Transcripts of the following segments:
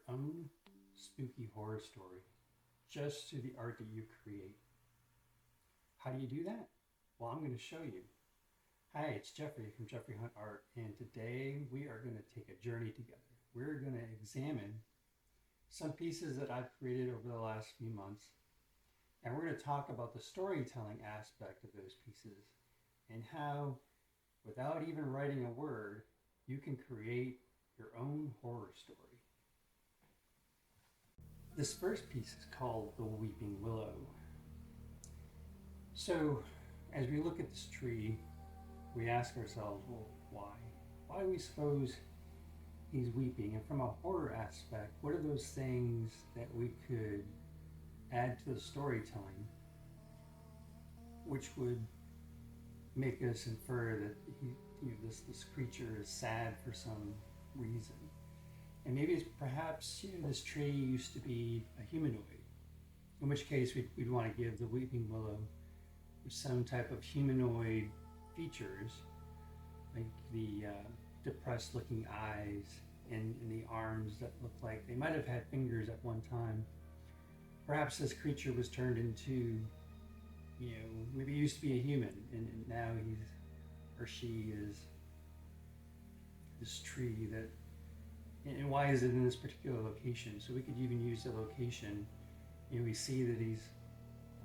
own spooky horror story just through the art that you create. How do you do that? Well, I'm going to show you. Hi, it's Jeffrey from Jeffrey Hunt Art, and today we are going to take a journey together. We're going to examine some pieces that I've created over the last few months, and we're going to talk about the storytelling aspect of those pieces and how, without even writing a word, you can create your own horror story. This first piece is called The Weeping Willow. So, as we look at this tree, we ask ourselves, well, why? Why do we suppose he's weeping? And from a horror aspect, what are those things that we could add to the storytelling which would make us infer that this creature is sad for some reason? And maybe it's perhaps this tree used to be a humanoid, in which case we'd want to give the weeping willow some type of humanoid features, like the depressed looking eyes and the arms that look like they might have had fingers at one time. Perhaps this creature was turned into, maybe he used to be a human, and now he's or she is this tree that. And why is it in this particular location? So we could even use the location. We see that he's,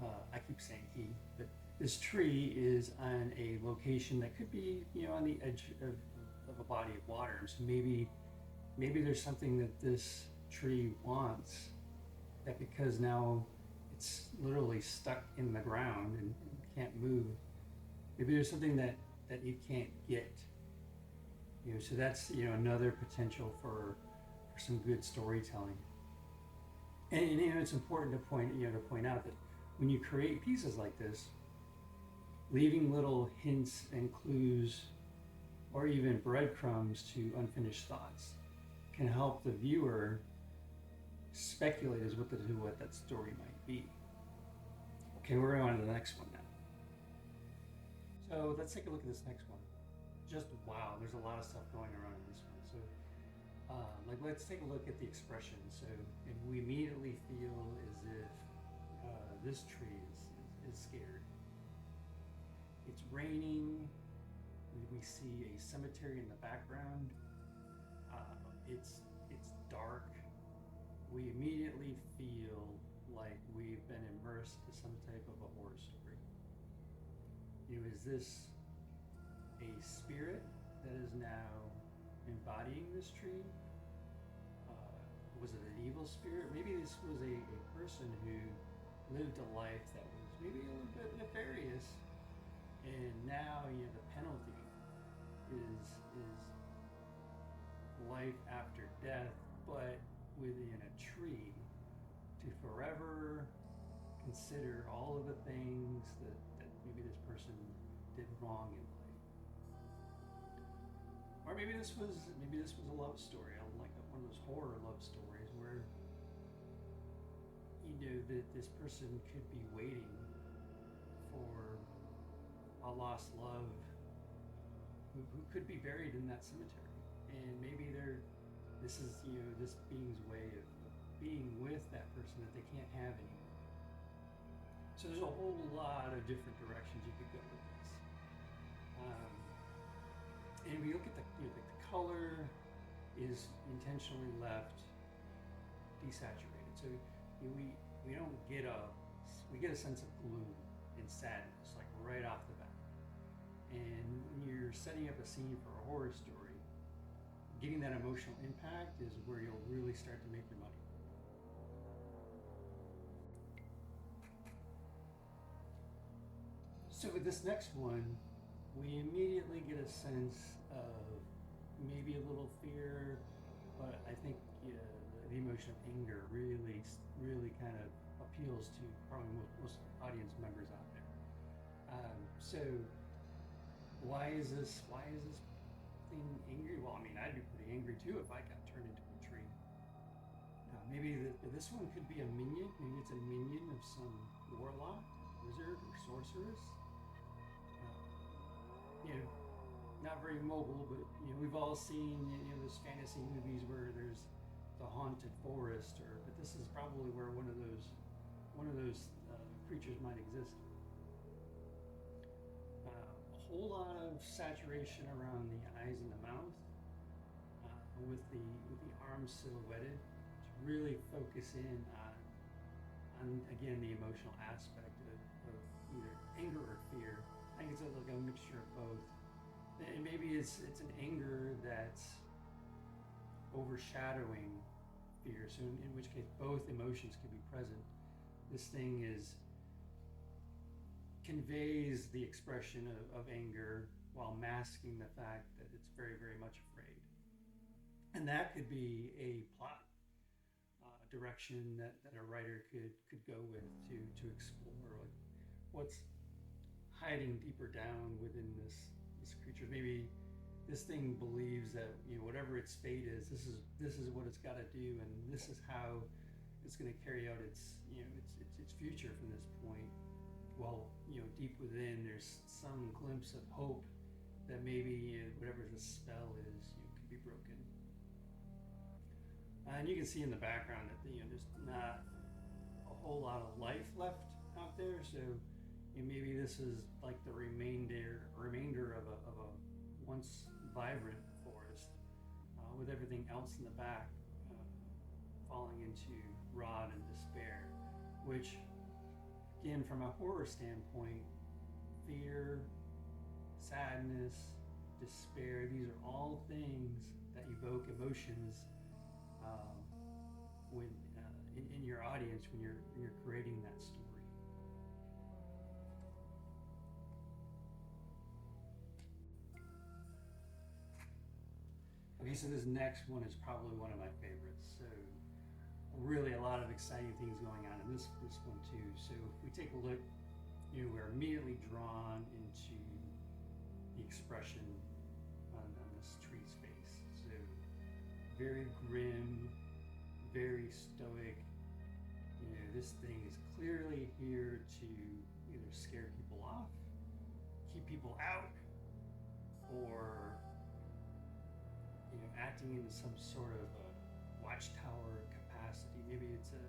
I keep saying he, but this tree is on a location that could be, on the edge of a body of water. So maybe there's something that this tree wants, that because now it's literally stuck in the ground and can't move. Maybe there's something that it can't get. So that's another potential for some good storytelling. And it's important to point out that when you create pieces like this, leaving little hints and clues or even breadcrumbs to unfinished thoughts can help the viewer speculate as to what that story might be. Okay, we're on to the next one now. So let's take a look at this next one. Just wow, there's a lot of stuff going around in this one. So let's take a look at the expression. So and we immediately feel as if this tree is scared. It's raining. We see a cemetery in the background. It's dark. We immediately feel like we've been immersed in some type of a horror story. Is this a spirit that is now embodying this tree? Was it an evil spirit? Maybe this was a person who lived a life that was maybe a little bit nefarious, and now the penalty is life after death, but within a tree, to forever consider all of the things that maybe this person did wrong in life. Or maybe this was a love story, like one of those horror love stories where that this person could be waiting for a lost love who could be buried in that cemetery, and maybe this is this being's way of being with that person that they can't have anymore. So there's a whole lot of different directions you could go with this. And we look at the color is intentionally left desaturated. So we don't get we get a sense of gloom and sadness like right off the bat. And when you're setting up a scene for a horror story, getting that emotional impact is where you'll really start to make your money. So with this next one, we immediately get a sense of maybe a little fear, but I think the emotion of anger really kind of appeals to probably most audience members out there. So why is this thing angry? Well, I mean, I'd be pretty angry too if I got turned into a tree. Maybe this one could be a minion. Maybe it's a minion of some warlock, wizard, or sorceress. Not very mobile, but we've all seen those fantasy movies where there's the haunted forest, but this is probably where one of those creatures might exist. A whole lot of saturation around the eyes and the mouth, with the arms silhouetted to really focus in on again the emotional aspect of either anger or fear. I think it's like a mixture of both. And maybe it's an anger that's overshadowing fear. So in which case both emotions can be present. This thing conveys the expression of anger while masking the fact that it's very, very much afraid. And that could be a plot direction that a writer could go with to explore like what's hiding deeper down within this creature. Maybe this thing believes that whatever its fate is, this is what it's got to do, and this is how it's going to carry out its future from this point. While deep within there's some glimpse of hope that maybe whatever the spell is can be broken. And you can see in the background that there's not a whole lot of life left out there. So maybe this is like the remainder of a once vibrant forest, with everything else in the back falling into rot and despair. Which, again, from a horror standpoint, fear, sadness, despair, these are all things that evoke emotions when in your audience when you're creating that story. Okay, so this next one is probably one of my favorites. So really a lot of exciting things going on in this one too. So if we take a look, we're immediately drawn into the expression on this tree's face. So very grim, very stoic. This thing is clearly here to either scare people off, keep people out, or acting in some sort of a watchtower capacity. Maybe it's a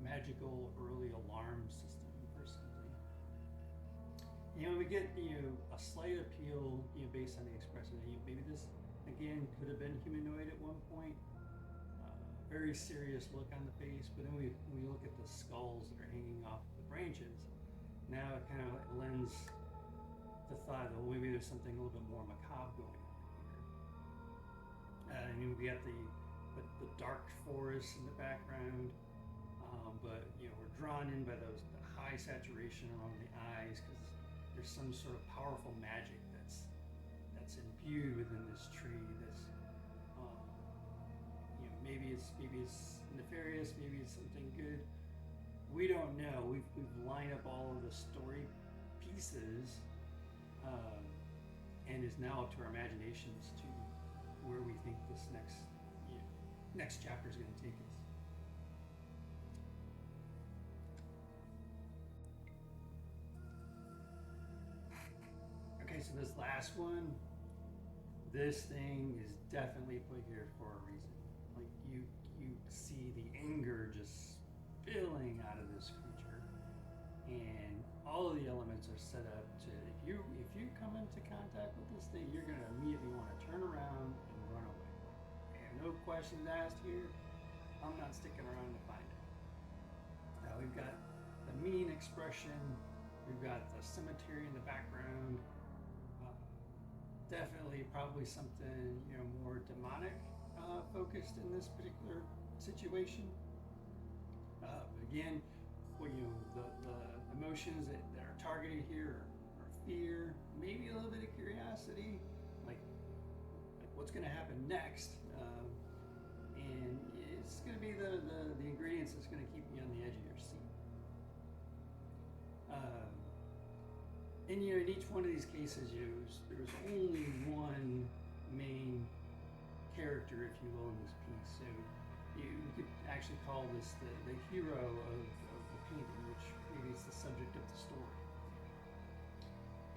magical early alarm system or something. We get a slight appeal based on the expression. Maybe this again could have been humanoid at one point. Very serious look on the face, but then we look at the skulls that are hanging off the branches. Now it kind of lends the thought that maybe there's something a little bit more macabre going on here. We got the dark forest in the background, but we're drawn in by the high saturation around the eyes because there's some sort of powerful magic that's imbued within this tree. This maybe it's nefarious, maybe it's something good. We don't know. We've lined up all of the story pieces, and it's now up to our imaginations to where we think this next chapter is going to take us. Okay, so this last one, this thing is definitely put here for a reason. Like you see the anger just spilling out of this creature, and all of the elements are set up to if you come into contact with this thing, you're going to immediately want to turn around and run away. And no questions asked here. I'm not sticking around to find it. Now we've got the mean expression. We've got the cemetery in the background. Definitely, probably something more demonic focused in this particular situation. Again, the emotions that are targeted here are fear, maybe a little bit of curiosity, like what's going to happen next, and it's going to be the ingredients that's going to keep you on the edge of your seat. And in each one of these cases, there was only one main character, if you will, in this piece. So you could actually call this the hero of the painting, which maybe is the subject of the story.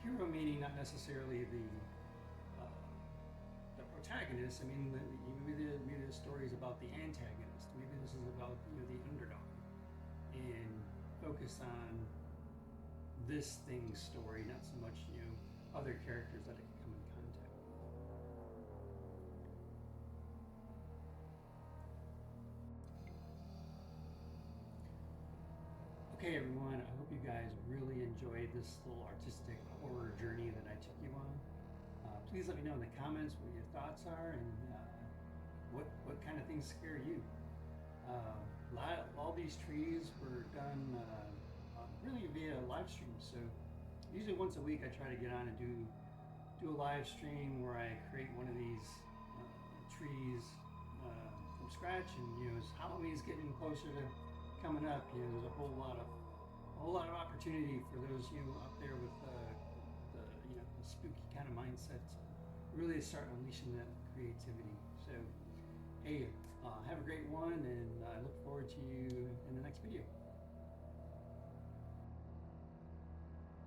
Hero meaning not necessarily the protagonist protagonist. I mean, maybe the story is about the antagonist. Maybe this is about the underdog, and focus on this thing's story, not so much other characters that I can come in contact with. Okay, everyone, I hope you guys really enjoyed this little artistic horror journey that I took you on. Please let me know in the comments what your thoughts are, and what kind of things scare you. All these trees were done really via live stream. So usually once a week I try to get on and do a live stream where I create one of these trees from scratch. And as Halloween's getting closer to coming up, there's a whole lot of opportunity for those out there with the spooky kind of mindset to really start unleashing that creativity. So hey, have a great one, and I look forward to you in the next video.